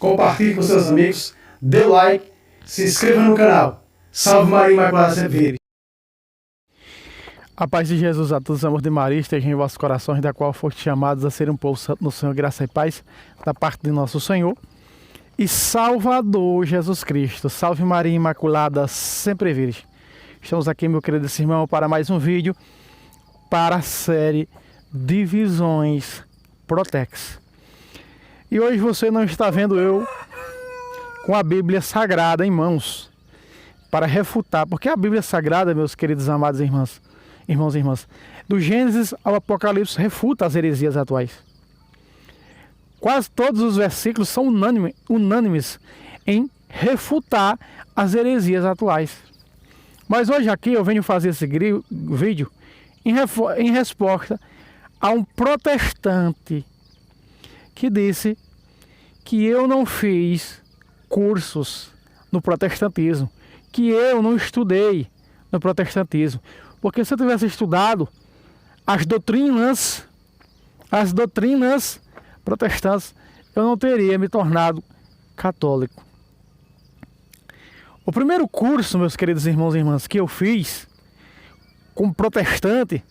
compartilhe com seus amigos, dê o like, se inscreva no canal. Salve Maria Imaculada Sempre Vires. A paz de Jesus a todos, amor de Maria, esteja em vossos corações, da qual foste chamados a ser um povo santo no Senhor, graça e paz, da parte de nosso Senhor e Salvador Jesus Cristo. Salve Maria Imaculada Sempre Vires. Estamos aqui, meu querido irmão, para mais um vídeo para a série Divisões Protex. E hoje você não está vendo eu com a Bíblia Sagrada em mãos para refutar, porque a Bíblia Sagrada, meus queridos amados irmãos e irmãs, do Gênesis ao Apocalipse, refuta as heresias atuais. Quase todos os versículos são unânimes em refutar as heresias atuais. Mas hoje aqui eu venho fazer esse vídeo em resposta a um protestante que disse que eu não fiz cursos no protestantismo, que eu não estudei no protestantismo. Porque se eu tivesse estudado as doutrinas protestantes, eu não teria me tornado católico. O primeiro curso, meus queridos irmãos e irmãs, que eu fiz como protestante,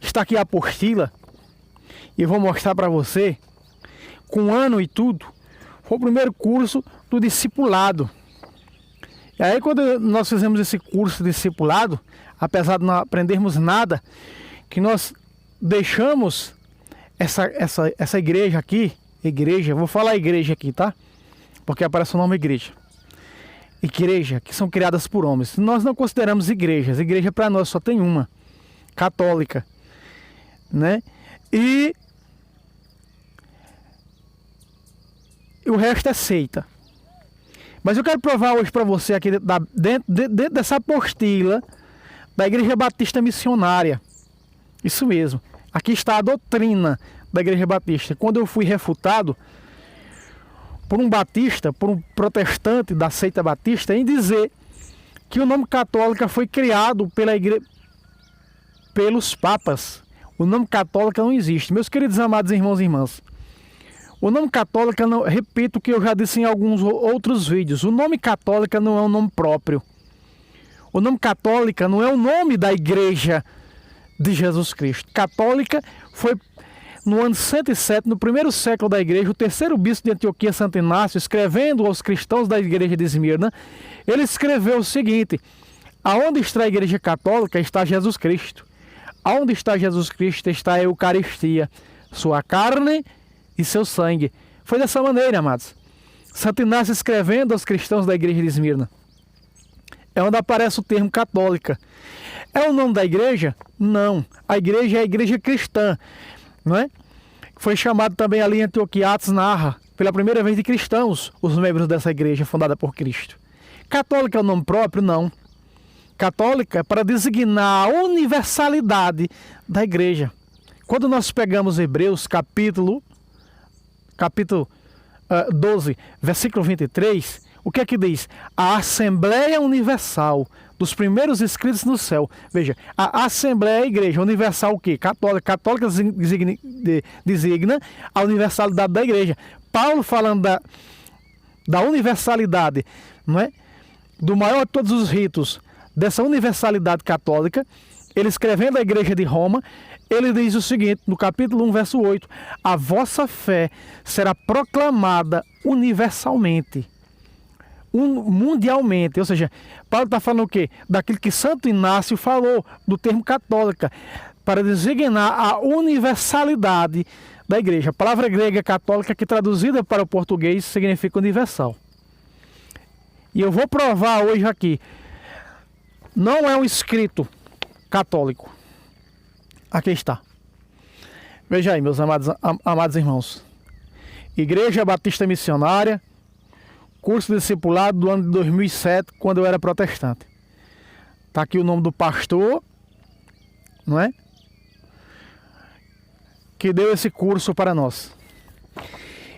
está aqui a apostila, e vou mostrar para você, com ano e tudo, foi o primeiro curso do discipulado. E aí quando nós fizemos esse curso de discipulado, apesar de não aprendermos nada, que nós deixamos essa igreja aqui, vou falar igreja aqui, tá? Porque aparece o nome igreja, que são criadas por homens. Nós não consideramos igrejas, igreja para nós só tem uma, católica, né? E o resto é seita. Mas eu quero provar hoje para você aqui dentro dessa apostila da Igreja Batista Missionária. Isso mesmo. Aqui está a doutrina da Igreja Batista. Quando eu fui refutado por um batista, por um protestante da seita batista, em dizer que o nome católica foi criado pelos papas. O nome católica não existe. Meus queridos amados irmãos e irmãs, o nome católica, não, repito o que eu já disse em alguns outros vídeos, o nome católica não é um nome próprio. O nome católica não é o nome da igreja de Jesus Cristo. Católica foi no ano 107, no primeiro século da igreja, o terceiro bispo de Antioquia, Santo Inácio, escrevendo aos cristãos da igreja de Esmirna, ele escreveu o seguinte: aonde está a igreja católica está Jesus Cristo. Aonde está Jesus Cristo está a Eucaristia, sua carne e seu sangue. Foi dessa maneira, amados. Santo Inácio escrevendo aos cristãos da igreja de Esmirna. É onde aparece o termo católica. É o nome da igreja? Não. A igreja é a igreja cristã, não é? Foi chamado também ali em Antioquia, Atos narra, pela primeira vez de cristãos, os membros dessa igreja fundada por Cristo. Católica é o nome próprio? Não. Católica é para designar a universalidade da igreja. Quando nós pegamos Hebreus capítulo 12, versículo 23, o que é que diz? A Assembleia Universal dos primeiros escritos no céu. Veja, a Assembleia é a igreja, universal o quê? Católica. Católica designa a universalidade da igreja. Paulo falando da universalidade, não é? Do maior de todos os ritos, dessa universalidade católica, ele escrevendo a igreja de Roma, ele diz o seguinte, no capítulo 1, verso 8, a vossa fé será proclamada universalmente, mundialmente. Ou seja, Paulo está falando o quê? Daquilo que Santo Inácio falou, do termo católica, para designar a universalidade da igreja. A palavra grega católica, que traduzida para o português, significa universal. E eu vou provar hoje aqui, não é um escrito católico. Aqui está. Veja aí, meus amados irmãos. Igreja Batista Missionária, curso de discipulado do ano de 2007, quando eu era protestante. Está aqui o nome do pastor, não é? Que deu esse curso para nós.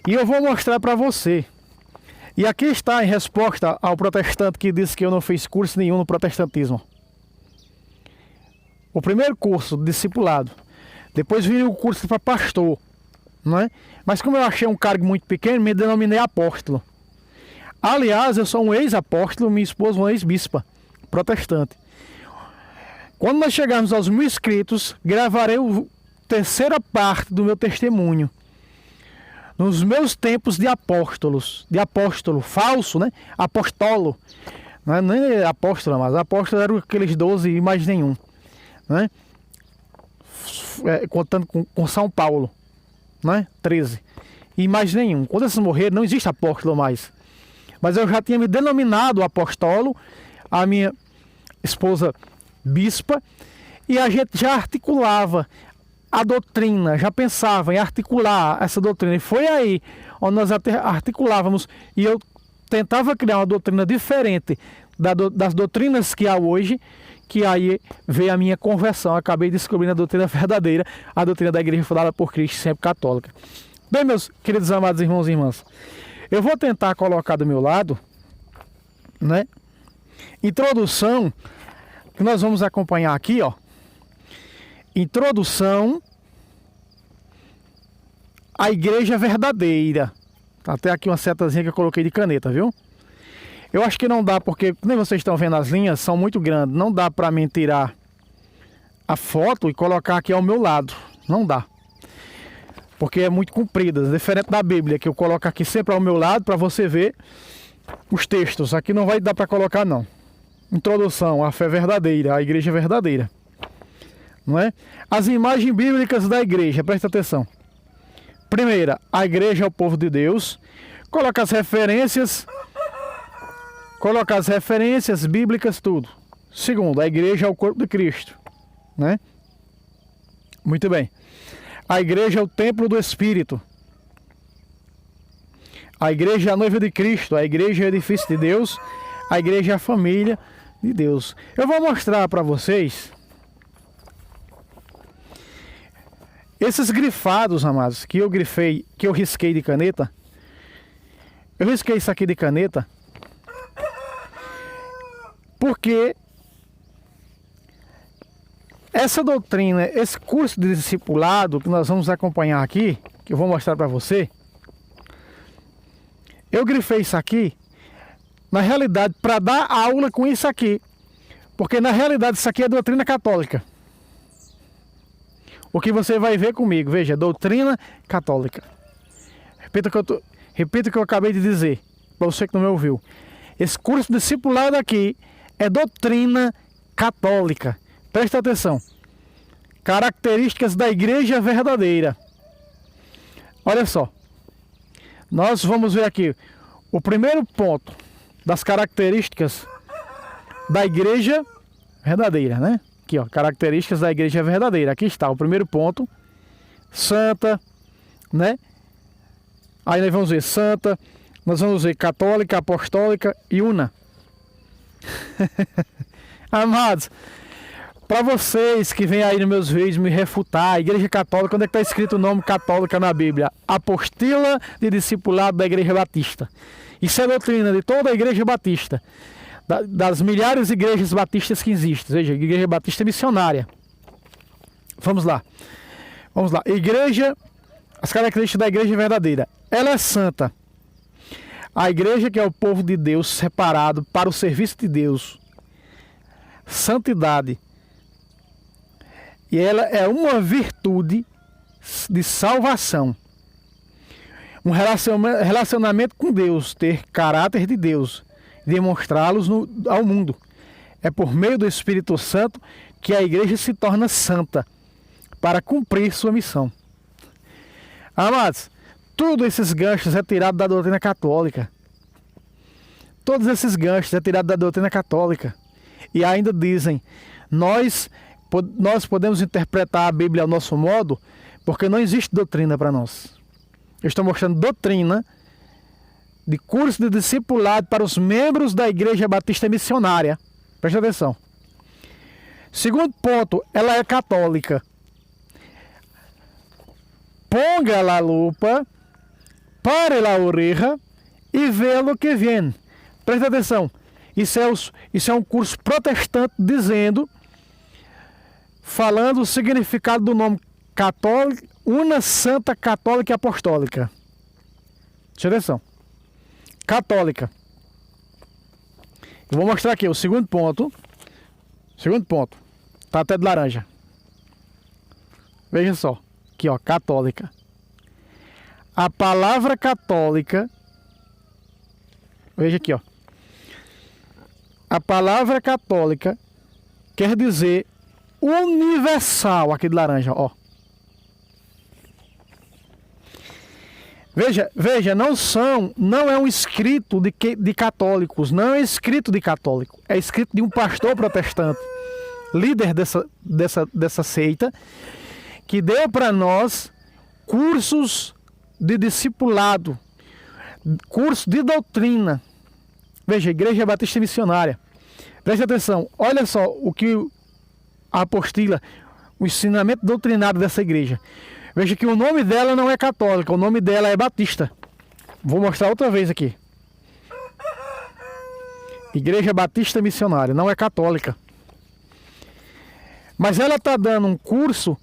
E eu vou mostrar para você. E aqui está em resposta ao protestante que disse que eu não fiz curso nenhum no protestantismo. O primeiro curso, discipulado. Depois veio o curso para pastor. não é? Mas como eu achei um cargo muito pequeno, me denominei apóstolo. Aliás, eu sou um ex-apóstolo, minha esposa uma ex-bispa protestante. Quando nós chegarmos aos 1000 inscritos, gravarei a terceira parte do meu testemunho. Nos meus tempos de apóstolos, de apóstolo falso, né? Apostolo. Não é nem apóstolo, mas apóstolo eram aqueles 12 e mais nenhum, né? Contando com São Paulo, né? 13 e mais nenhum. Quando esses morreram, não existe apóstolo mais. Mas eu já tinha me denominado apóstolo, a minha esposa bispa, e a gente já articulava a doutrina, já pensava em articular essa doutrina. E foi aí onde nós articulávamos, e eu tentava criar uma doutrina diferente das doutrinas que há hoje, que aí veio a minha conversão. Acabei descobrindo a doutrina verdadeira, a doutrina da igreja fundada por Cristo, sempre católica. Bem, meus queridos amados irmãos e irmãs, eu vou tentar colocar do meu lado, né, introdução, que nós vamos acompanhar aqui, ó. Introdução à igreja verdadeira. Tá até aqui uma setazinha que eu coloquei de caneta, viu? Eu acho que não dá, porque nem vocês estão vendo, as linhas são muito grandes. Não dá para mim tirar a foto e colocar aqui ao meu lado. Não dá. Porque é muito comprida, diferente da Bíblia, que eu coloco aqui sempre ao meu lado para você ver os textos. Aqui não vai dar para colocar, não. Introdução à fé verdadeira, à igreja verdadeira. Não é? As imagens bíblicas da igreja, presta atenção. Primeira, a igreja é o povo de Deus. Coloca as referências bíblicas, tudo. Segundo, a igreja é o corpo de Cristo, né? Muito bem. A igreja é o templo do Espírito. A igreja é a noiva de Cristo. A igreja é o edifício de Deus. A igreja é a família de Deus. Eu vou mostrar para vocês esses grifados, amados, que eu grifei, que eu risquei de caneta. Eu risquei isso aqui de caneta porque essa doutrina, esse curso de discipulado que nós vamos acompanhar aqui, que eu vou mostrar para você, eu grifei isso aqui, na realidade, para dar aula com isso aqui. Porque na realidade isso aqui é doutrina católica. O que você vai ver comigo, veja, doutrina católica. Repito o que eu acabei de dizer, para você que não me ouviu. Esse curso de discipulado aqui é doutrina católica. Presta atenção. Características da igreja verdadeira. Olha só. Nós vamos ver aqui o primeiro ponto das características da igreja verdadeira, né? Aqui, ó, características da igreja verdadeira. Aqui está o primeiro ponto. Santa, né? Aí nós vamos ver santa, nós vamos ver católica, apostólica e una. Amados, para vocês que vêm aí nos meus vídeos me refutar, a igreja católica, onde é que está escrito o nome católica na Bíblia? Apostila de discipulado da igreja batista. Isso é doutrina de toda a igreja batista. Das milhares de igrejas batistas que existem. Veja, igreja batista missionária. Vamos lá. Vamos lá. Igreja, as características da igreja verdadeira. Ela é santa. A igreja que é o povo de Deus separado para o serviço de Deus. Santidade. E ela é uma virtude de salvação. Um relacionamento com Deus, ter caráter de Deus, demonstrá-los ao mundo. É por meio do Espírito Santo que a igreja se torna santa para cumprir sua missão. Amados, todos esses ganchos é tirado da doutrina católica. Todos esses ganchos é tirado da doutrina católica. E ainda dizem, nós podemos interpretar a Bíblia ao nosso modo, porque não existe doutrina para nós. Eu estou mostrando doutrina de curso de discipulado para os membros da Igreja Batista Missionária. Preste atenção. Segundo ponto, ela é católica. Ponga la lupa, pare la oreja e vê lo que vem. Preste atenção. Isso é um curso protestante dizendo, falando o significado do nome católico, una, santa, católica e apostólica. Preste atenção. Católica. Eu vou mostrar aqui o segundo ponto. Segundo ponto. Tá até de laranja. Veja só. Aqui, ó, católica. A palavra católica. Veja aqui, ó. A palavra católica quer dizer universal, aqui de laranja, ó. Veja, não é um escrito de católicos, não é escrito de católico, é escrito de um pastor protestante, líder dessa seita, que deu para nós cursos de discipulado, curso de doutrina. Veja, Igreja Batista Missionária. Preste atenção, olha só o que a apostila, o ensinamento doutrinário dessa igreja. Veja que o nome dela não é católica, o nome dela é Batista. Vou mostrar outra vez aqui. Igreja Batista Missionária, não é católica. Mas ela está dando um curso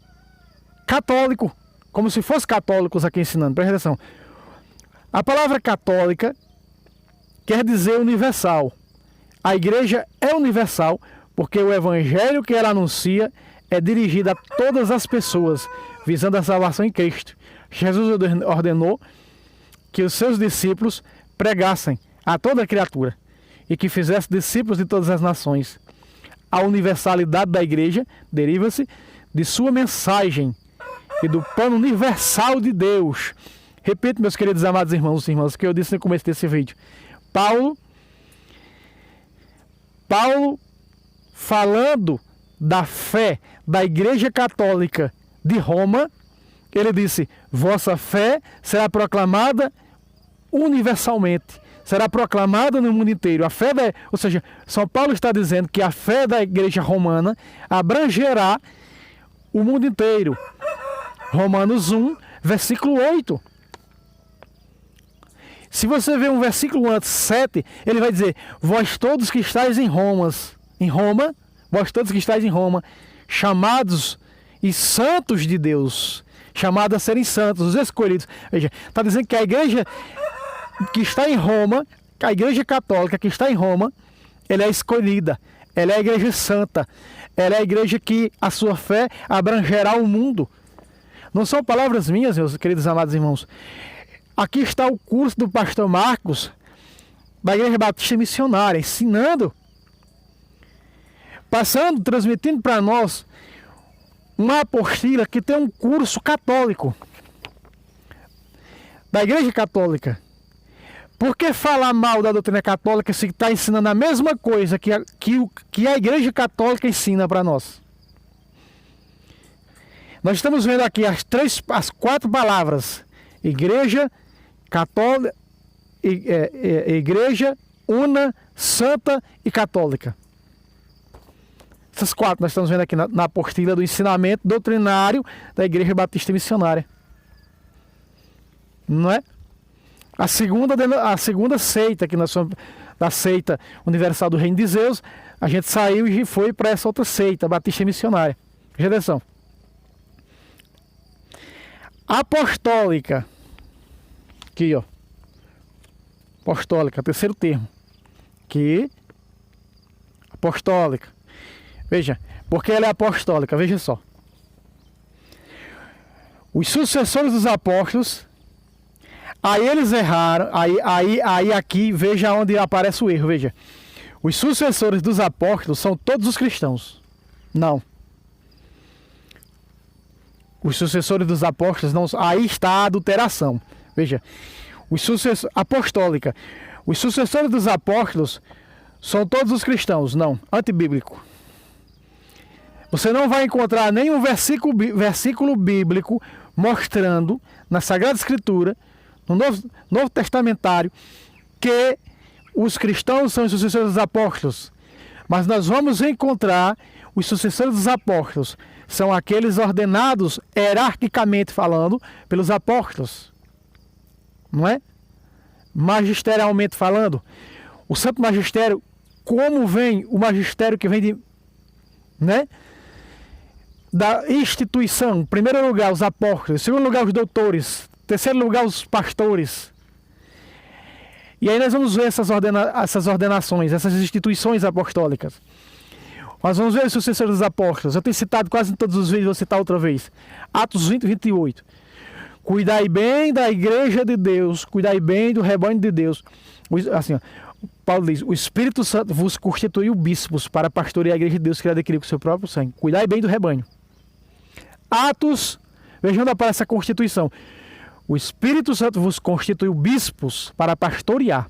católico, como se fosse católicos aqui ensinando. Presta atenção. A palavra católica quer dizer universal. A igreja é universal porque o evangelho que ela anuncia é dirigido a todas as pessoas, visando a salvação em Cristo. Jesus ordenou que os seus discípulos pregassem a toda criatura e que fizessem discípulos de todas as nações. A universalidade da igreja deriva-se de sua mensagem e do plano universal de Deus. Repito, meus queridos amados irmãos e irmãs, o que eu disse no começo desse vídeo. Paulo, falando da fé da Igreja Católica de Roma, ele disse: vossa fé será proclamada universalmente, será proclamada no mundo inteiro. Ou seja, São Paulo está dizendo que a fé da Igreja Romana abrangerá o mundo inteiro. Romanos 1, versículo 8. Se você ver um versículo antes, 7, ele vai dizer: vós todos que estáis em Roma, vós todos que estáis em Roma, chamados e santos de Deus, chamados a serem santos, os escolhidos. Veja, está dizendo que a igreja que está em Roma, a igreja católica que está em Roma, ela é escolhida, ela é a igreja santa, ela é a igreja que a sua fé abrangerá o mundo. Não são palavras minhas, meus queridos amados irmãos. Aqui está o curso do pastor Marcos, da Igreja Batista Missionária, ensinando, passando, transmitindo para nós uma apostila que tem um curso católico, da Igreja Católica. Por que falar mal da doutrina católica se está ensinando a mesma coisa que a Igreja Católica ensina para nós? Nós estamos vendo aqui as 4 palavras: Igreja Católica, Igreja Una, Santa e Católica. Essas 4 nós estamos vendo aqui na apostila do ensinamento doutrinário da Igreja Batista Missionária. Não é? A segunda seita, que nós somos da seita universal do Reino de Zeus, a gente saiu e foi para essa outra seita, Batista Missionária. Presta atenção. Apostólica. Aqui, ó. Apostólica, terceiro termo. Aqui. Apostólica. Veja, porque ela é apostólica, veja só. Os sucessores dos apóstolos, aí eles erraram, aí aqui, veja onde aparece o erro, veja. Os sucessores dos apóstolos são todos os cristãos. Não. Os sucessores dos apóstolos não, aí está a adulteração. Veja, apostólica. Os sucessores dos apóstolos são todos os cristãos. Não, antibíblico. Você não vai encontrar nenhum versículo bíblico mostrando na Sagrada Escritura, no Novo Testamentário, que os cristãos são os sucessores dos apóstolos. Mas nós vamos encontrar os sucessores dos apóstolos. São aqueles ordenados, hierarquicamente falando, pelos apóstolos. Não é? Magisterialmente falando. O Santo Magistério, como vem o magistério que vem de... né? da instituição. Em primeiro lugar, os apóstolos. Em segundo lugar, os doutores. Em terceiro lugar, os pastores. E aí nós vamos ver essas ordenações, essas instituições apostólicas. Nós vamos ver os sucessores dos apóstolos. Eu tenho citado quase em todos os vídeos, vou citar outra vez. Atos 20, 28. Cuidai bem da igreja de Deus, cuidai bem do rebanho de Deus. Assim, ó, Paulo diz, o Espírito Santo vos constituiu bispos para pastorear a igreja de Deus que ele adquiriu com seu próprio sangue. Cuidai bem do rebanho. Atos, vejam onde aparece essa constituição. O Espírito Santo vos constituiu bispos para pastorear.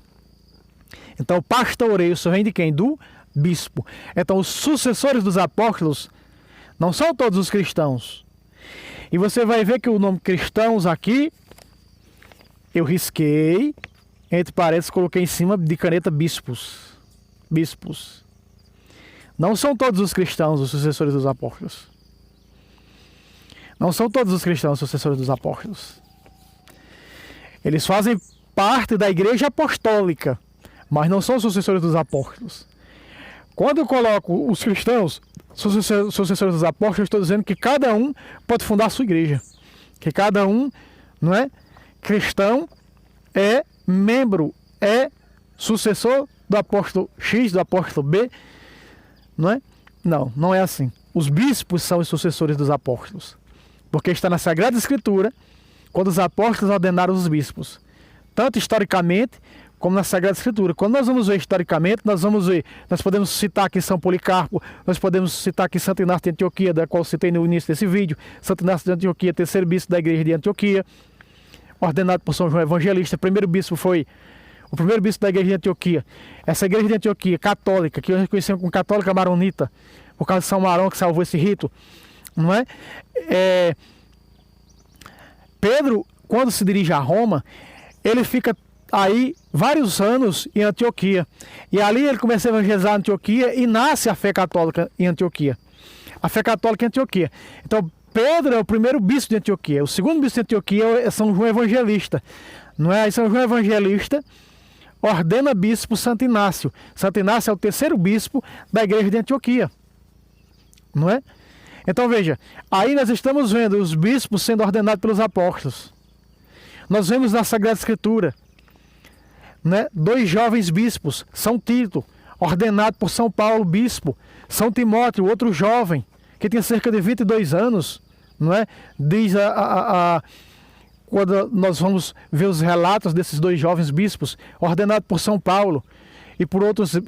Então o pastoreio só vem de quem? Do bispo. Então os sucessores dos apóstolos não são todos os cristãos. E você vai ver que o nome cristãos aqui, eu risquei, entre parênteses, coloquei em cima de caneta bispos. Bispos. Não são todos os cristãos os sucessores dos apóstolos. Não são todos os cristãos os sucessores dos apóstolos. Eles fazem parte da igreja apostólica, mas não são sucessores dos apóstolos. Quando eu coloco os cristãos, sucessores dos apóstolos, eu estou dizendo que cada um pode fundar a sua igreja. Que cada um, não é, cristão é membro, é sucessor do apóstolo X, do apóstolo B, não é? Não, não é assim. Os bispos são os sucessores dos apóstolos. Porque está na Sagrada Escritura, quando os apóstolos ordenaram os bispos, tanto historicamente como na Sagrada Escritura. Quando nós vamos ver historicamente, nós podemos citar aqui São Policarpo, nós podemos citar aqui Santo Inácio de Antioquia, da qual citei no início desse vídeo. Santo Inácio de Antioquia, terceiro bispo da igreja de Antioquia, ordenado por São João Evangelista. O primeiro bispo da igreja de Antioquia. Essa igreja de Antioquia, católica, que hoje conhecemos como católica maronita, por causa de São Marão que salvou esse rito, não é? Pedro, quando se dirige a Roma, ele fica aí vários anos em Antioquia. E ali ele começa a evangelizar Antioquia e nasce a fé católica em Antioquia. A fé católica em Antioquia. Então, Pedro é o primeiro bispo de Antioquia. O segundo bispo de Antioquia é São João Evangelista. Não é? Aí São João Evangelista ordena bispo Santo Inácio. Santo Inácio é o terceiro bispo da igreja de Antioquia. Não é? Então veja, aí nós estamos vendo os bispos sendo ordenados pelos apóstolos. Nós vemos na Sagrada Escritura, né, 2 jovens bispos, São Tito, ordenado por São Paulo, bispo, São Timóteo, outro jovem, que tinha cerca de 22 anos, não é? Diz quando nós vamos ver os relatos desses 2 jovens bispos, ordenado por São Paulo e por outros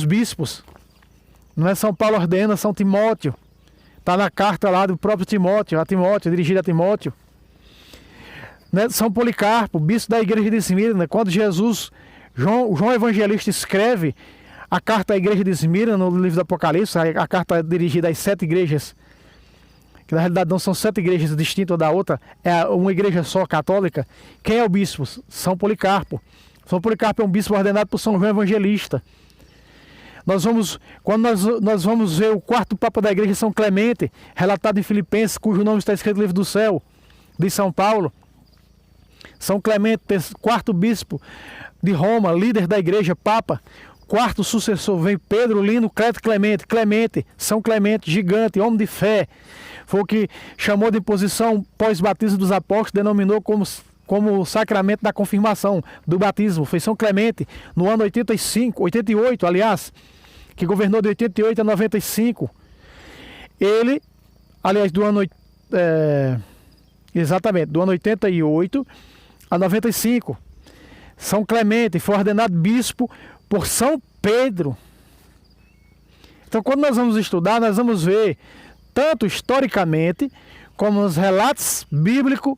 bispos. Não é? São Paulo ordena São Timóteo. Está na carta lá do próprio Timóteo, dirigida a Timóteo. Né? São Policarpo, bispo da igreja de Esmirna. Quando João Evangelista escreve a carta à igreja de Esmirna, no livro do Apocalipse, a carta dirigida às 7 igrejas, que na realidade não são 7 igrejas distintas uma da outra, é uma igreja só católica. Quem é o bispo? São Policarpo. São Policarpo é um bispo ordenado por São João Evangelista. Quando nós vamos ver o 4º Papa da Igreja, São Clemente, relatado em Filipenses, cujo nome está escrito no livro do céu, de São Paulo. São Clemente, 4º Bispo de Roma, líder da Igreja, Papa. 4º sucessor, vem Pedro Lino Clemente, São Clemente, gigante, homem de fé. Foi o que chamou de imposição pós-batismo dos apóstolos, denominou como o sacramento da confirmação do batismo. Foi São Clemente, no ano 88, aliás, que governou de 88 a 95. Ele, aliás, do ano 88 a 95. São Clemente foi ordenado bispo por São Pedro. Então, quando nós vamos estudar, nós vamos ver, tanto historicamente, como nos relatos bíblicos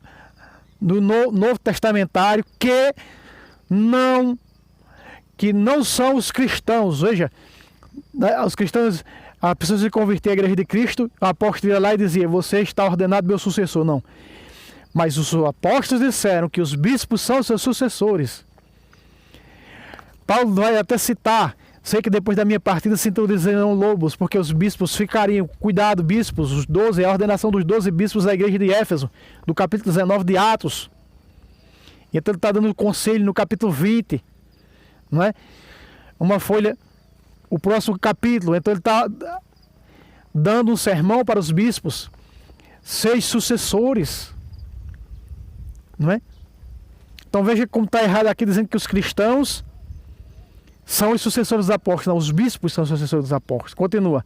do Novo Testamentário, que não são os cristãos. Veja, os cristãos, as pessoas se convertiam à igreja de Cristo, o apóstolo ia lá e dizia: você está ordenado meu sucessor. Não. Mas os apóstolos disseram que os bispos são seus sucessores. Paulo vai até citar: sei que depois da minha partida se introduzirão lobos, porque os bispos ficariam. Cuidado, bispos, os 12, a ordenação dos 12 bispos da igreja de Éfeso, do capítulo 19 de Atos. E então ele está dando conselho no capítulo 20, não é? Uma folha, o próximo capítulo. Então ele está dando um sermão para os bispos, seus sucessores, não é? Então veja como está errado aqui dizendo que os cristãos são os sucessores dos apóstolos. Não, os bispos são os sucessores dos apóstolos. Continua.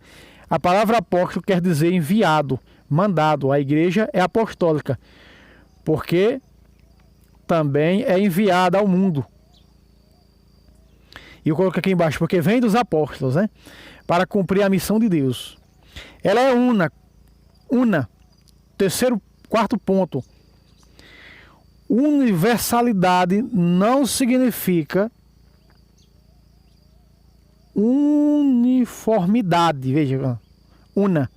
A palavra apóstolo quer dizer enviado, mandado. A igreja é apostólica, porque também é enviada ao mundo. E eu coloco aqui embaixo, porque vem dos apóstolos, né? Para cumprir a missão de Deus. Ela é una. Quarto ponto. Universalidade não significa uniformidade. Veja, una.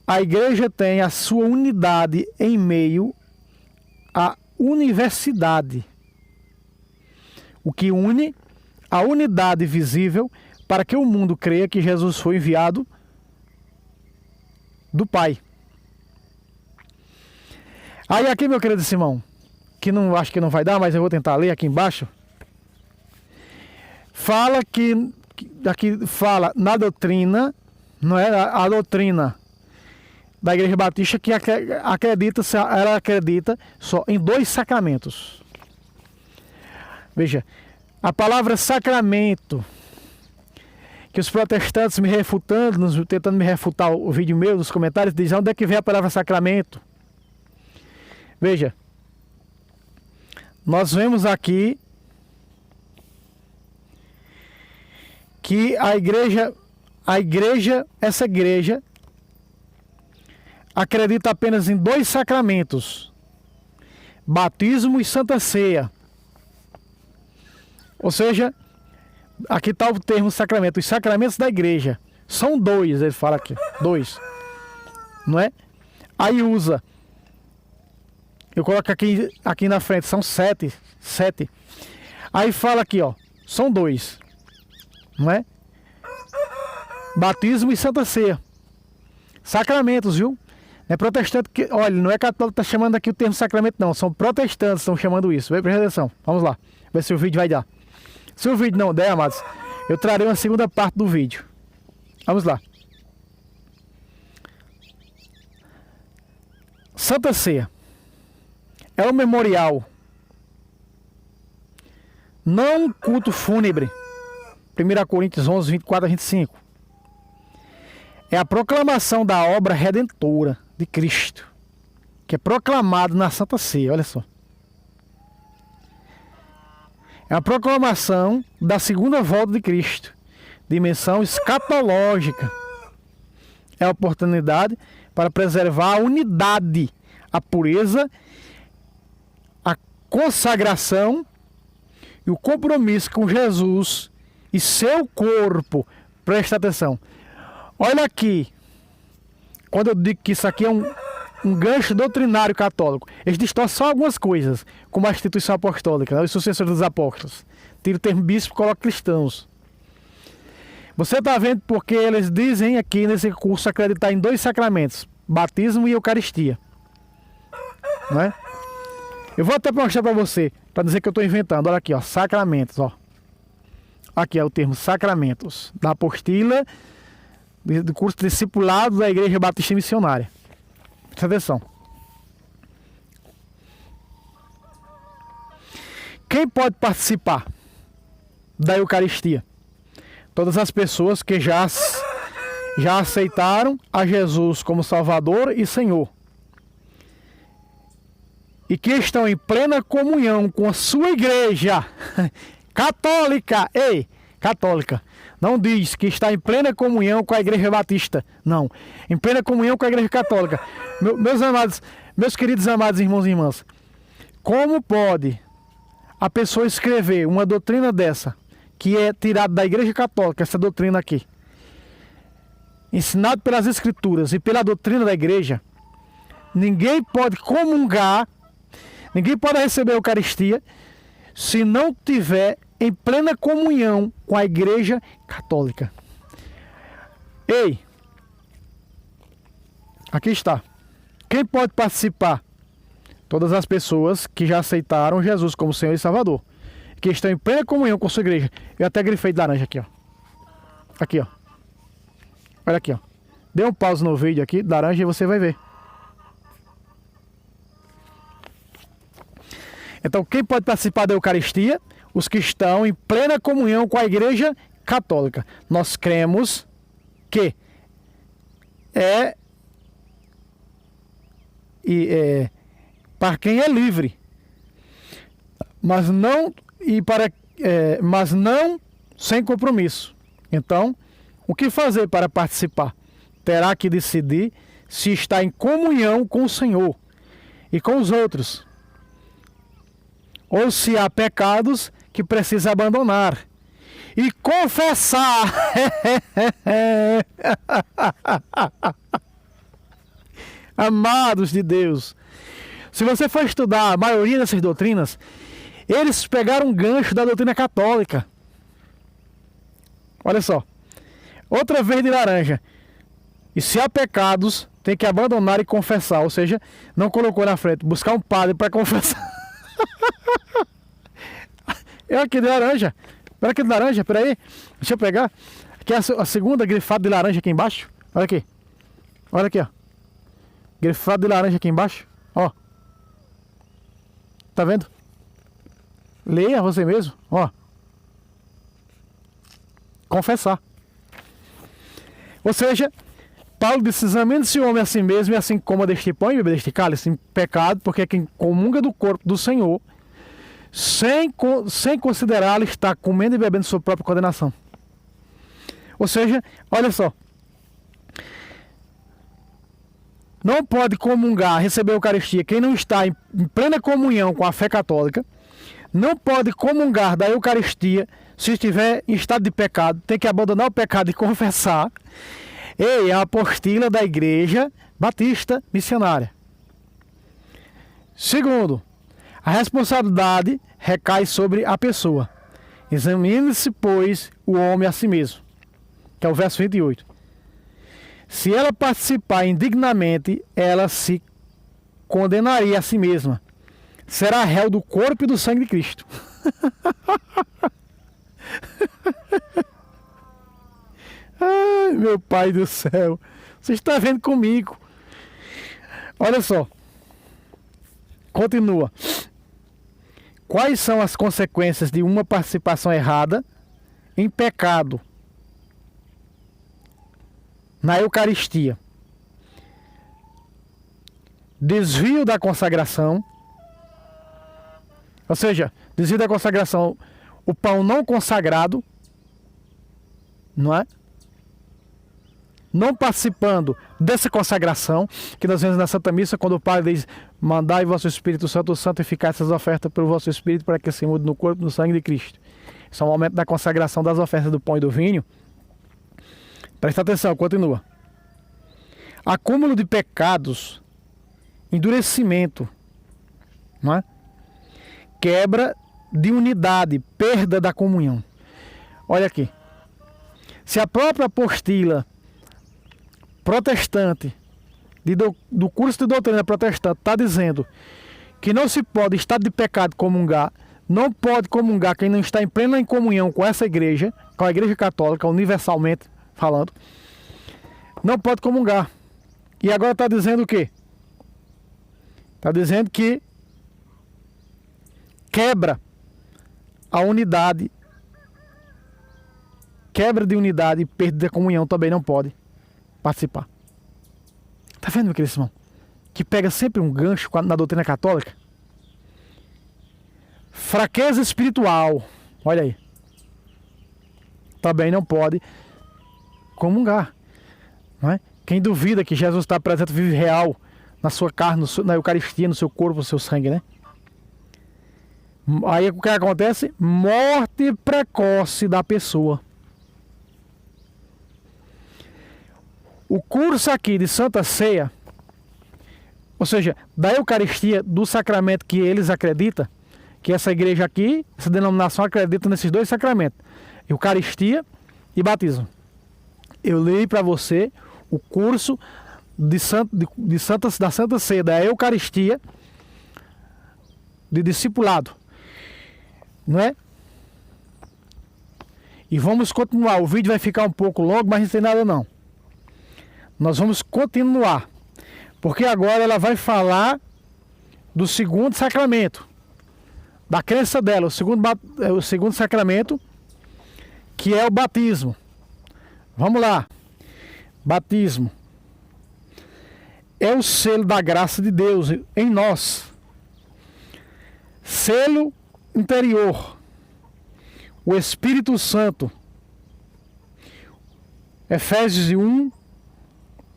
A igreja tem a sua unidade em meio à universidade. O que une a unidade visível para que o mundo creia que Jesus foi enviado do Pai. Aí aqui, meu querido Simão, que não acho que não vai dar, mas eu vou tentar ler aqui embaixo. Fala que aqui fala na doutrina, não é a doutrina da Igreja Batista, que ela acredita só em 2 sacramentos. Veja, a palavra sacramento, que os protestantes me refutando, tentando me refutar o vídeo meu, nos comentários, dizem onde é que vem a palavra sacramento. Veja, nós vemos aqui que essa igreja acredita apenas em 2 sacramentos: batismo e Santa Ceia. Ou seja, aqui está o termo sacramento. Os sacramentos da igreja são 2, ele fala aqui, 2, não é? Aí usa, eu coloco aqui na frente, são 7. Aí fala aqui, ó, são 2, não é? Batismo e Santa Ceia. Sacramentos, viu? Não é protestante que, olha, não é católico que está chamando aqui o termo sacramento, não. São protestantes que estão chamando isso. Presta atenção. Vamos lá. Ver se o vídeo vai dar. Se o vídeo não der, amados, eu trarei uma segunda parte do vídeo. Vamos lá. Santa Ceia é um memorial, não um culto fúnebre. 1 Coríntios 11, 24 a 25. É a proclamação da obra redentora de Cristo, que é proclamado na Santa Ceia, olha só. É a proclamação da segunda volta de Cristo, dimensão escatológica. É a oportunidade para preservar a unidade, a pureza, a consagração e o compromisso com Jesus e seu corpo. Presta atenção. Olha aqui, quando eu digo que isso aqui é um gancho doutrinário católico, eles distorcem só algumas coisas, como a instituição apostólica, né, os sucessores dos apóstolos. Tira o termo bispo e coloca cristãos. Você está vendo porque eles dizem aqui nesse curso acreditar em 2 sacramentos, batismo e eucaristia. Não é? Eu vou até mostrar para você, para dizer que eu estou inventando. Olha aqui, ó, sacramentos, ó. Aqui é o termo sacramentos, da apostila do curso de discipulado da Igreja Batista Missionária. Presta atenção. Quem pode participar da Eucaristia? Todas as pessoas que já aceitaram a Jesus como Salvador e Senhor, e que estão em plena comunhão com a sua igreja católica. Ei, católica. Não diz que está em plena comunhão com a Igreja Batista. Não. Em plena comunhão com a Igreja Católica. Meus amados, meus queridos amados irmãos e irmãs, como pode a pessoa escrever uma doutrina dessa, que é tirada da Igreja Católica, essa doutrina aqui, ensinado pelas Escrituras e pela doutrina da Igreja? Ninguém pode comungar, ninguém pode receber a Eucaristia se não tiver em plena comunhão com a Igreja Católica. Ei, aqui está. Quem pode participar? Todas as pessoas que já aceitaram Jesus como Senhor e Salvador, que estão em plena comunhão com a sua igreja. Eu até grifei de laranja aqui, ó. Aqui, ó. Olha aqui, ó. Dê um pause no vídeo aqui, laranja, e você vai ver. Então, quem pode participar da Eucaristia? Os que estão em plena comunhão com a Igreja Católica. Nós cremos que para quem é livre, mas não sem compromisso. Então, o que fazer para participar? Terá que decidir se está em comunhão com o Senhor e com os outros, ou se há pecados que precisa abandonar e confessar. Amados de Deus, se você for estudar a maioria dessas doutrinas, eles pegaram um gancho da doutrina católica. Olha só, outra vez de laranja. E se há pecados, tem que abandonar e confessar. Ou seja, não colocou na frente, buscar um padre para confessar. Eu aqui de laranja. Espera aqui de laranja, peraí. Deixa eu pegar. Aqui é a segunda grifada de laranja aqui embaixo. Olha aqui. Olha aqui, ó. Grifado de laranja aqui embaixo. Ó. Tá vendo? Leia você mesmo. Ó. Confessar. Ou seja, Paulo disse: examine-se o homem a si mesmo, e assim coma deste pão e beba deste cálice, em pecado, porque quem comunga do corpo do Senhor, sem considerá-lo, está comendo e bebendo sua própria condenação. Ou seja, olha só, não pode comungar, receber a Eucaristia quem não está em plena comunhão com a fé católica. Não pode comungar da Eucaristia se estiver em estado de pecado. Tem que abandonar o pecado e confessar. E a apostila da Igreja Batista Missionária. Segundo, a responsabilidade recai sobre a pessoa. Examine-se, pois, o homem a si mesmo. Que é o verso 28. Se ela participar indignamente, ela se condenaria a si mesma. Será réu do corpo e do sangue de Cristo. Ai, meu Pai do céu. Você está vendo comigo. Olha só. Continua. Quais são as consequências de uma participação errada em pecado na Eucaristia? Desvio da consagração. Ou seja, desvio da consagração, o pão não consagrado, não é? Não participando dessa consagração, que nós vemos na Santa Missa, quando o Padre diz: mandai vosso Espírito Santo santificar essas ofertas pelo vosso Espírito, para que se mude no corpo e no sangue de Cristo. Esse é o momento da consagração das ofertas do pão e do vinho. Presta atenção, continua. Acúmulo de pecados, endurecimento, não é? Quebra de unidade, perda da comunhão. Olha aqui. Se a própria apostila protestante, do curso de doutrina protestante, está dizendo que não se pode, em estado de pecado, comungar, não pode comungar quem não está em plena comunhão com essa igreja, com a Igreja Católica, universalmente falando, não pode comungar. E agora está dizendo o quê? Está dizendo que quebra a unidade, quebra de unidade e perda da comunhão também não pode participar. Tá vendo, meu querido irmão? Que pega sempre um gancho na doutrina católica. Fraqueza espiritual, olha aí, também não pode comungar, não é? Quem duvida que Jesus está presente, vive real na sua carne, na Eucaristia, no seu corpo, no seu sangue, né? Aí o que acontece? Morte precoce da pessoa. O curso aqui de Santa Ceia, ou seja, da Eucaristia, do sacramento que eles acreditam, que essa igreja aqui, essa denominação acredita nesses dois sacramentos, Eucaristia e batismo. Eu li para você o curso da Santa Ceia, da Eucaristia, de discipulado, não é? E vamos continuar. O vídeo vai ficar um pouco longo, mas não tem nada não. Nós vamos continuar, porque agora ela vai falar do segundo sacramento, da crença dela, o segundo sacramento, que é o batismo. Vamos lá. Batismo é o selo da graça de Deus em nós. Selo interior. O Espírito Santo. Efésios 1,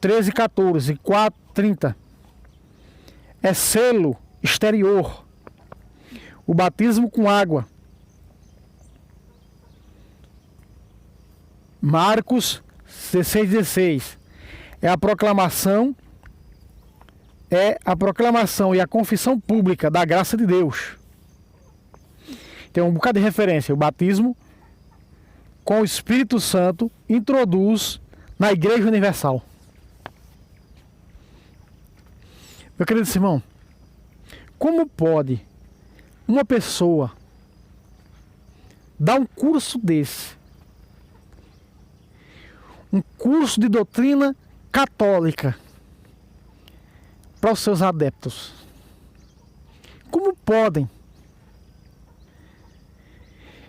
13 e 14, 4, 30. É selo exterior. O batismo com água. Marcos 16, 16. É a proclamação e a confissão pública da graça de Deus. Tem um bocado de referência. O batismo com o Espírito Santo introduz na Igreja Universal. Meu querido irmão, como pode uma pessoa dar um curso desse? Um curso de doutrina católica para os seus adeptos. Como podem?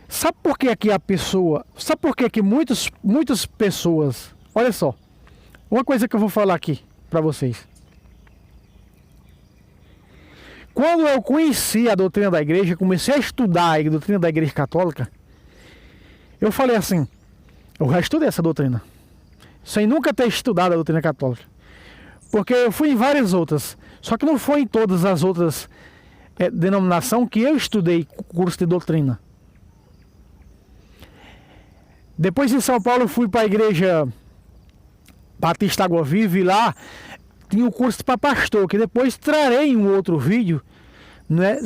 Sabe por que aqui sabe por que aqui muitas pessoas, olha só, uma coisa que eu vou falar aqui para vocês. Quando eu conheci a doutrina da igreja, comecei a estudar a doutrina da igreja católica, eu falei assim, eu já estudei essa doutrina, sem nunca ter estudado a doutrina católica. Porque eu fui em várias outras, só que não foi em todas as outras denominações que eu estudei curso de doutrina. Depois em São Paulo eu fui para a igreja Batista Água Viva e lá tinha o curso para pastor, que depois trarei em um outro vídeo, né,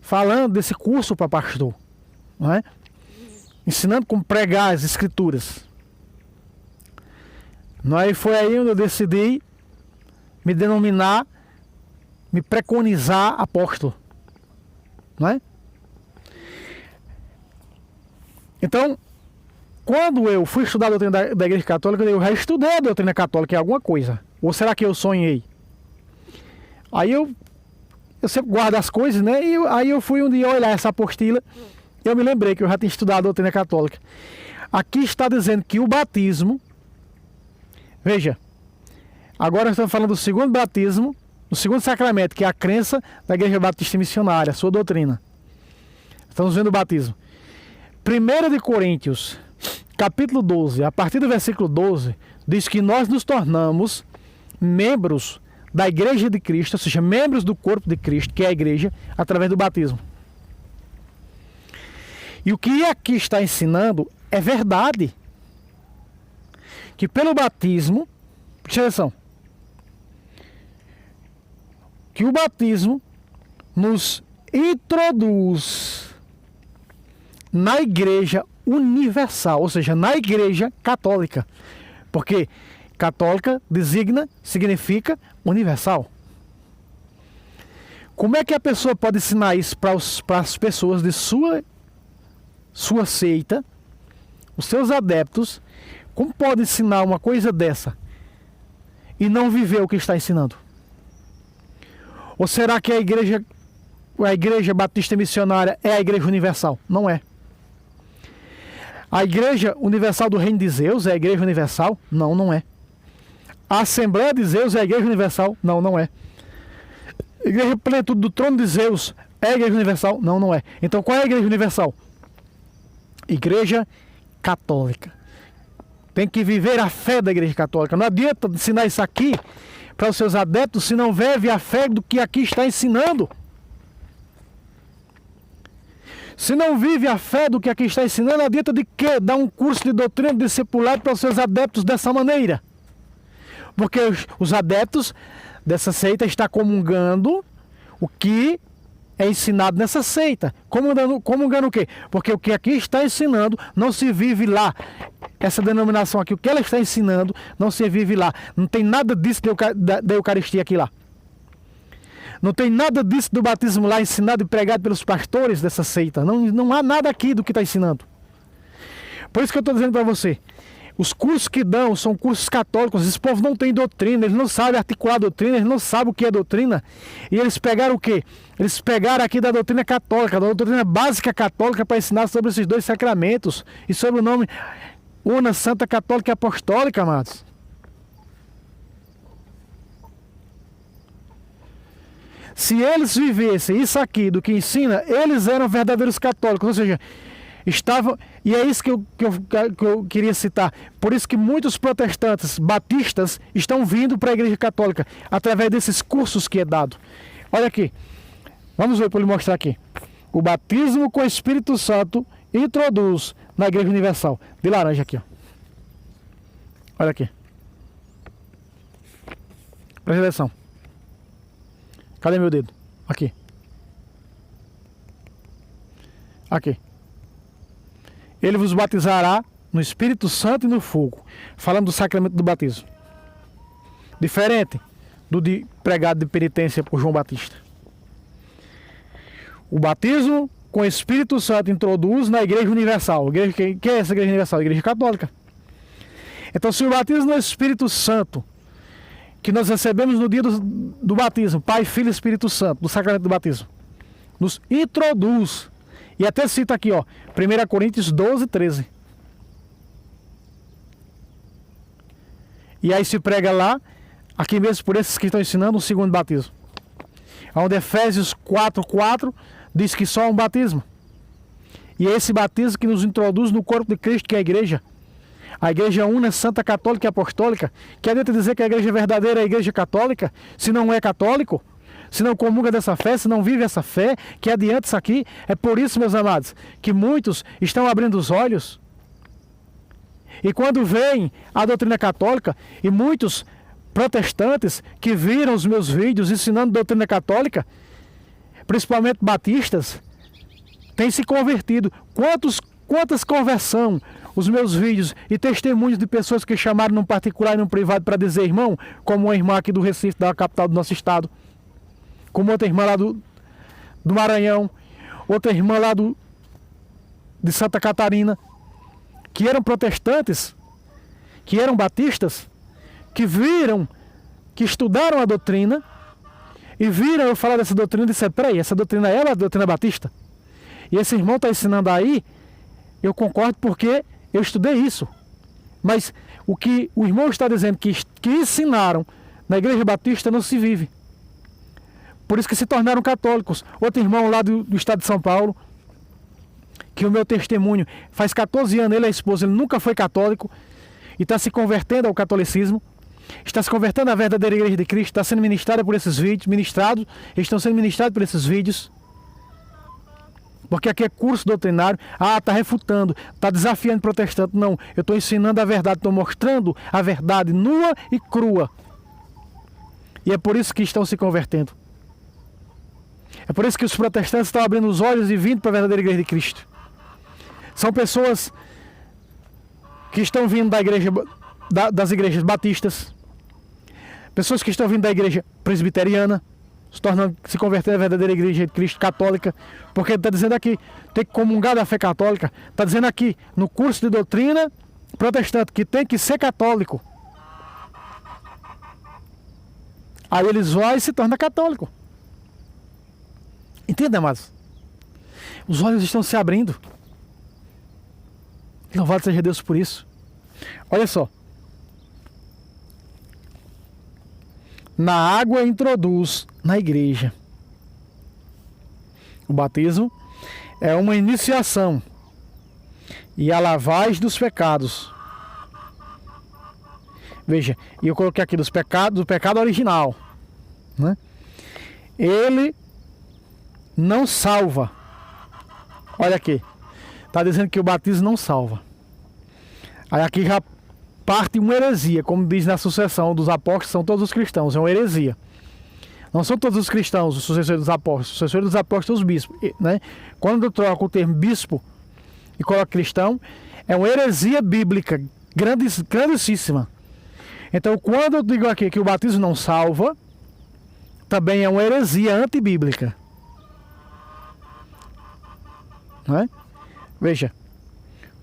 falando desse curso para pastor, não é? Ensinando como pregar as escrituras. E foi aí onde eu decidi me denominar, me preconizar apóstolo, não é? Então, quando eu fui estudar a doutrina da Igreja Católica, eu já estudei a doutrina católica em alguma coisa. Ou será que eu sonhei? Aí eu sempre guardo as coisas, né? E aí eu fui um dia olhar essa apostila e eu me lembrei que eu já tinha estudado a doutrina católica. Aqui está dizendo que o batismo, veja, agora nós estamos falando do segundo batismo, do segundo sacramento, que é a crença da Igreja Batista Missionária, a sua doutrina. Estamos vendo o batismo. 1 de Coríntios, capítulo 12, a partir do versículo 12, diz que nós nos tornamos membros da Igreja de Cristo, ou seja, membros do corpo de Cristo, que é a Igreja, através do batismo. E o que aqui está ensinando é verdade. Que pelo batismo, presta atenção, que o batismo nos introduz na Igreja Universal, ou seja, na Igreja Católica. Porque católica significa universal. Como é que a pessoa pode ensinar isso para as pessoas de sua seita, os seus adeptos? Como pode ensinar uma coisa dessa e não viver o que está ensinando? Ou será que a Igreja Batista Missionária é a Igreja Universal? Não é. A Igreja Universal do Reino de Zeus é a Igreja Universal? Não, não é. A Assembleia de Zeus é a Igreja Universal? Não, não é. A Igreja Plenitude do Trono de Zeus é a Igreja Universal? Não, não é. Então qual é a Igreja Universal? Igreja Católica. Tem que viver a fé da Igreja Católica. Não adianta ensinar isso aqui para os seus adeptos se não vive a fé do que aqui está ensinando. Se não vive a fé do que aqui está ensinando, não adianta de quê? Dar um curso de doutrina discipulado para os seus adeptos dessa maneira. Porque os adeptos dessa seita estão comungando o que é ensinado nessa seita. Comungando o quê? Porque o que aqui está ensinando não se vive lá. Essa denominação aqui, o que ela está ensinando, não se vive lá. Não tem nada disso da Eucaristia aqui lá. Não tem nada disso do batismo lá ensinado e pregado pelos pastores dessa seita. Não há nada aqui do que está ensinando. Por isso que eu estou dizendo para você. Os cursos que dão são cursos católicos. Esse povo não tem doutrina, eles não sabem articular a doutrina, eles não sabem o que é doutrina. E eles pegaram o quê? Eles pegaram aqui da doutrina católica, da doutrina básica católica, para ensinar sobre esses dois sacramentos e sobre o nome Una, Santa, Católica e Apostólica, amados. Se eles vivessem isso aqui do que ensina, eles eram verdadeiros católicos, ou seja, estavam, e é isso que eu queria citar, por isso que muitos protestantes batistas estão vindo para a Igreja Católica, através desses cursos que é dado. Olha aqui, vamos ver para lhe mostrar aqui. O batismo com o Espírito Santo introduz na Igreja Universal, de laranja aqui, ó. Olha aqui. Presta atenção. Cadê meu dedo? Aqui. Aqui. Ele vos batizará no Espírito Santo e no fogo. Falando do sacramento do batismo. Diferente do de pregado de penitência por João Batista. O batismo com o Espírito Santo introduz na Igreja Universal. Igreja, que é essa Igreja Universal? A Igreja Católica. Então, se o batismo no Espírito Santo, que nós recebemos no dia do batismo, Pai, Filho e Espírito Santo, do sacramento do batismo, nos introduz, e até cita aqui, ó, 1 Coríntios 12, 13. E aí se prega lá, aqui mesmo por esses que estão ensinando, o segundo batismo. Onde Efésios 4, 4 diz que só há um batismo. E é esse batismo que nos introduz no corpo de Cristo, que é a igreja. A igreja una, santa, católica e apostólica. Quer dizer que a igreja verdadeira é a igreja católica? Se não é católico, se não comunga dessa fé, se não vive essa fé, que adianta isso aqui. É por isso, meus amados, que muitos estão abrindo os olhos. E quando vem a doutrina católica, e muitos protestantes que viram os meus vídeos ensinando doutrina católica, principalmente batistas, têm se convertido. Quantas conversão os meus vídeos e testemunhos de pessoas que chamaram num particular e num privado para dizer irmão, como uma irmã aqui do Recife, da capital do nosso estado, como outra irmã lá do Maranhão, outra irmã lá de Santa Catarina, que eram protestantes, que eram batistas, que viram, que estudaram a doutrina e viram eu falar dessa doutrina e disseram, peraí, essa doutrina é a doutrina batista? E esse irmão está ensinando aí, eu concordo porque eu estudei isso. Mas o que o irmão está dizendo que ensinaram na igreja batista não se vive. Por isso que se tornaram católicos. Outro irmão lá do estado de São Paulo, que o meu testemunho faz 14 anos, ele é esposo, ele nunca foi católico e está se convertendo ao catolicismo, está se convertendo à verdadeira igreja de Cristo, está sendo ministrada por esses vídeos, estão sendo ministrados por esses vídeos. Porque aqui é curso doutrinário. Está refutando, está desafiando o protestante. Não, eu estou ensinando a verdade, estou mostrando a verdade nua e crua. E é por isso que estão se convertendo. É por isso que os protestantes estão abrindo os olhos e vindo para a verdadeira igreja de Cristo. São pessoas que estão vindo da igreja, das igrejas batistas, pessoas que estão vindo da igreja presbiteriana, se convertendo à verdadeira igreja de Cristo católica, porque ele está dizendo aqui, tem que comungar da fé católica, está dizendo aqui, no curso de doutrina protestante, que tem que ser católico. Aí eles vão e se tornam católico. Entende, amados? Os olhos estão se abrindo. Louvado seja Deus por isso. Olha só. Na água introduz na igreja. O batismo é uma iniciação e a lavagem dos pecados. Veja, e eu coloquei aqui do pecado original, né? Ele não salva. Olha aqui, está dizendo que o batismo não salva. Aí aqui já parte uma heresia, como diz na sucessão dos apóstolos, são todos os cristãos, é uma heresia. Não são todos os cristãos os sucessores dos apóstolos, os sucessores dos apóstolos, os bispos, né? Quando eu troco o termo bispo e coloco cristão, é uma heresia bíblica grandíssima. Então, quando eu digo aqui que o batismo não salva, também é uma heresia antibíblica. Não é? Veja,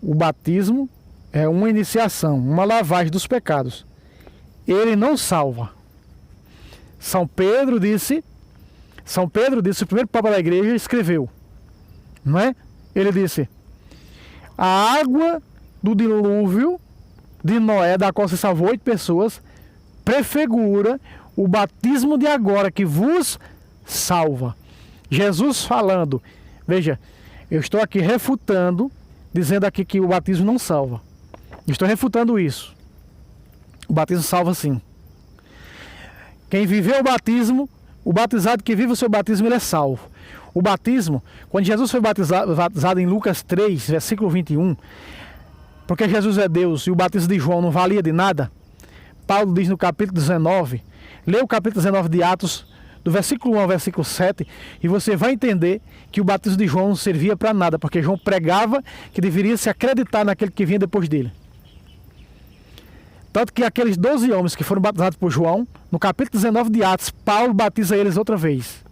o batismo é uma iniciação, uma lavagem dos pecados. Ele não salva. São Pedro disse, o primeiro Papa da Igreja escreveu, não é? Ele disse: a água do dilúvio de Noé, da qual se salvou 8 pessoas, prefigura o batismo de agora que vos salva. Jesus falando, veja, eu estou aqui refutando, dizendo aqui que o batismo não salva. Estou refutando isso. O batismo salva sim. Quem viveu o batismo, o batizado que vive o seu batismo, ele é salvo. O batismo, quando Jesus foi batizado em Lucas 3, versículo 21, porque Jesus é Deus e o batismo de João não valia de nada, Paulo diz no capítulo 19, lê o capítulo 19 de Atos, do versículo 1 ao versículo 7, e você vai entender que o batismo de João não servia para nada, porque João pregava que deveria se acreditar naquele que vinha depois dele. Tanto que aqueles 12 homens que foram batizados por João, no capítulo 19 de Atos, Paulo batiza eles outra vez.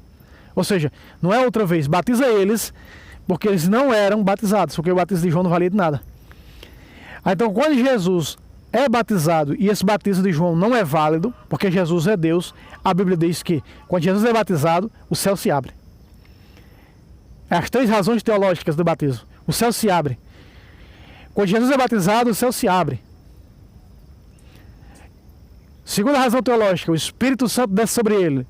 Ou seja, não é outra vez, batiza eles porque eles não eram batizados, porque o batismo de João não valia de nada. Então, quando Jesus é batizado e esse batismo de João não é válido, porque Jesus é Deus, a Bíblia diz que quando Jesus é batizado, o céu se abre. As 3 razões teológicas do batismo. O céu se abre. Quando Jesus é batizado, o céu se abre. Segunda razão teológica, o Espírito Santo desce sobre ele.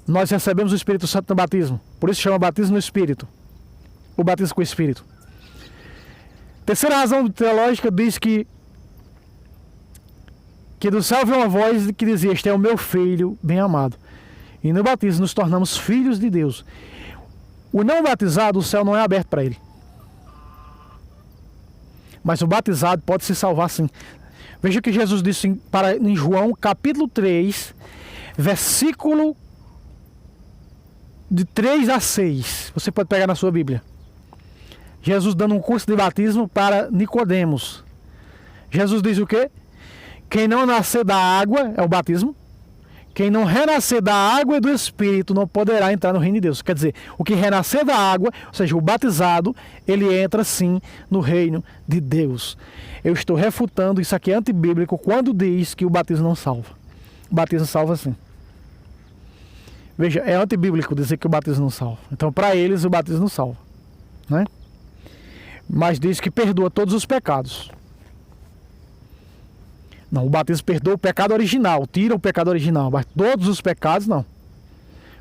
Nós recebemos o Espírito Santo no batismo. Por isso chama batismo no Espírito. O batismo com o Espírito. Terceira razão teológica diz que do céu veio uma voz que dizia: este é o meu filho bem amado. E no batismo nos tornamos filhos de Deus. O não batizado, o céu não é aberto para ele. Mas o batizado pode se salvar sim. Veja o que Jesus disse em João capítulo 3, versículo de 3 a 6. Você pode pegar na sua Bíblia. Jesus dando um curso de batismo para Nicodemos. Jesus diz o quê? Quem não nascer da água, é o batismo. Quem não renascer da água e do Espírito não poderá entrar no reino de Deus. Quer dizer, o que renascer da água, ou seja, o batizado, ele entra sim no reino de Deus. Eu estou refutando, isso aqui é antibíblico, quando diz que o batismo não salva. O batismo salva sim. Veja, é antibíblico dizer que o batismo não salva. Então, para eles, o batismo não salva, né? Mas diz que perdoa todos os pecados. Não, o batismo perdoa o pecado original, tira o pecado original, mas todos os pecados não.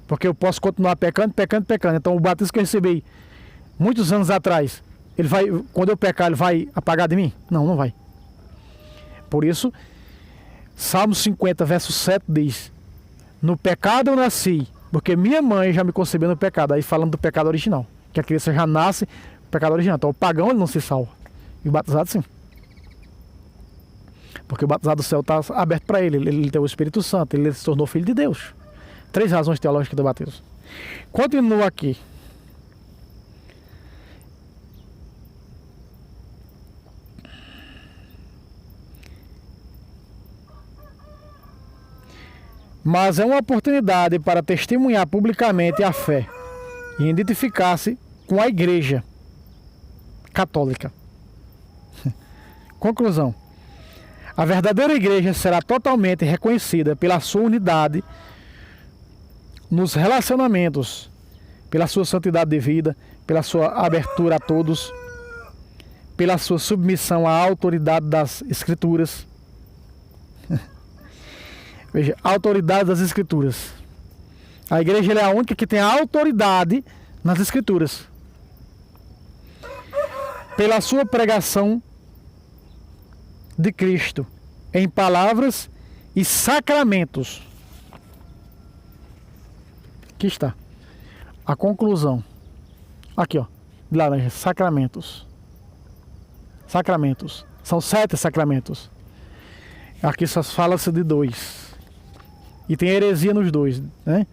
Porque eu posso continuar pecando. Então o batismo que eu recebi muitos anos atrás, ele vai, quando eu pecar, ele vai apagar de mim? Não, não vai. Por isso, Salmo 50, verso 7 diz: no pecado eu nasci, porque minha mãe já me concebeu no pecado. Aí falando do pecado original, que a criança já nasce no pecado original. Então o pagão ele não se salva, e o batizado sim. Porque o batizado do céu está aberto para ele. Ele tem o Espírito Santo. Ele se tornou filho de Deus. 3 razões teológicas do batismo. Continua aqui. Mas é uma oportunidade para testemunhar publicamente a fé e identificar-se com a Igreja Católica. Conclusão. A verdadeira igreja será totalmente reconhecida pela sua unidade nos relacionamentos, pela sua santidade de vida, pela sua abertura a todos, pela sua submissão à autoridade das Escrituras. Veja, a autoridade das Escrituras. A igreja é a única que tem a autoridade nas Escrituras. Pela sua pregação de Cristo em palavras e sacramentos. Aqui está a conclusão. Aqui, ó, de laranja, sacramentos. Sacramentos. São 7 sacramentos. Aqui só fala-se de 2. E tem heresia nos 2, né?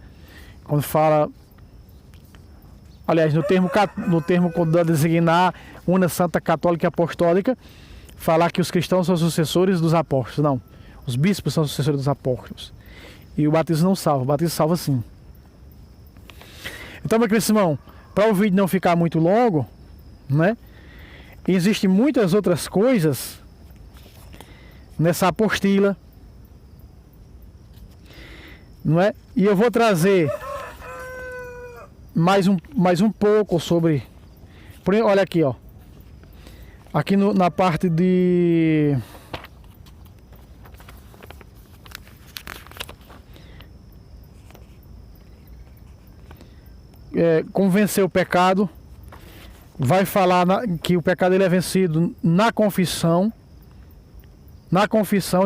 Quando fala, aliás, no termo quando designar una santa católica e apostólica, falar que os cristãos são sucessores dos apóstolos. Não, os bispos são sucessores dos apóstolos. E o batismo não salva, o batismo salva sim. Então, meu querido irmão, para o vídeo não ficar muito longo, né? existem muitas outras coisas nessa apostila, não é? E eu vou trazer mais um pouco sobre... Olha aqui, ó. Aqui na parte de... como vencer o pecado. Vai falar que o pecado ele é vencido na confissão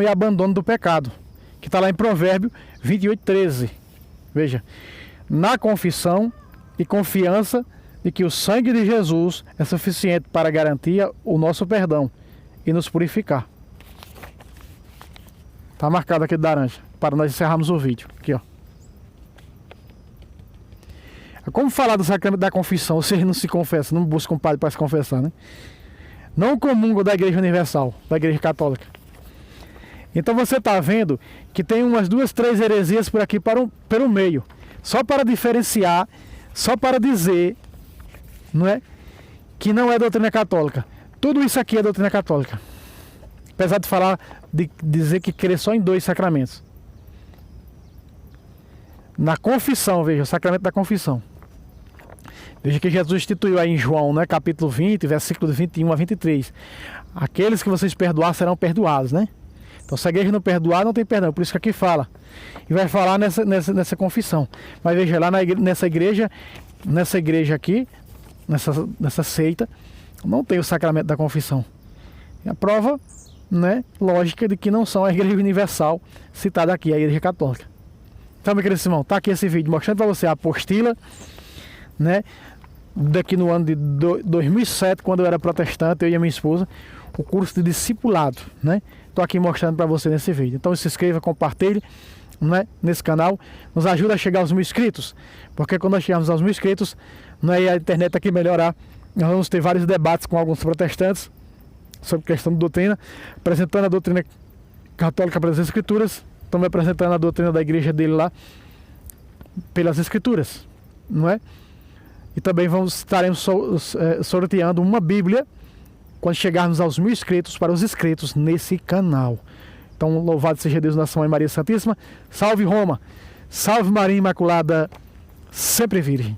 e abandono do pecado, que está lá em Provérbio 28:13. Veja, na confissão e confiança de que o sangue de Jesus é suficiente para garantir o nosso perdão e nos purificar. Está marcado aqui de laranja, para nós encerrarmos o vídeo. Aqui, ó. Como falar do sacramento da confissão? Você não se confessa, não busca um padre para se confessar, né? Não comungo da Igreja Universal, da Igreja Católica. Então você está vendo que tem umas 2, 3 heresias por aqui pelo meio. Só para diferenciar, só para dizer, não é? Que não é doutrina católica. Tudo isso aqui é doutrina católica. Apesar de falar, de dizer que crê só em 2 sacramentos. Na confissão, veja, o sacramento da confissão. Veja que Jesus instituiu aí em João, né, capítulo 20, versículo 21 a 23. Aqueles que vocês perdoar serão perdoados, né? Então se a igreja não perdoar, não tem perdão. Por isso que aqui fala. E vai falar nessa confissão. Mas veja, lá nessa igreja aqui, nessa seita, não tem o sacramento da confissão. E a prova, né, lógica de que não são a Igreja Universal citada aqui, a Igreja Católica. Então, meu querido Simão, tá aqui esse vídeo mostrando para você a apostila, né, daqui no ano de 2007, quando eu era protestante, eu e a minha esposa, o curso de discipulado, né? Tô aqui mostrando para você nesse vídeo. Então se inscreva, compartilhe, né, nesse canal, nos ajuda a chegar aos 1000 inscritos, porque quando nós chegarmos aos 1000 inscritos, né, e a internet aqui melhorar, nós vamos ter vários debates com alguns protestantes sobre questão de doutrina, apresentando a doutrina católica pelas escrituras, estamos apresentando a doutrina da igreja dele lá pelas escrituras, não é? E também estaremos sorteando uma Bíblia quando chegarmos aos 1000 inscritos para os inscritos nesse canal. Então, louvado seja Deus, nossa Mãe Maria Santíssima. Salve Roma, salve Maria Imaculada, sempre virgem.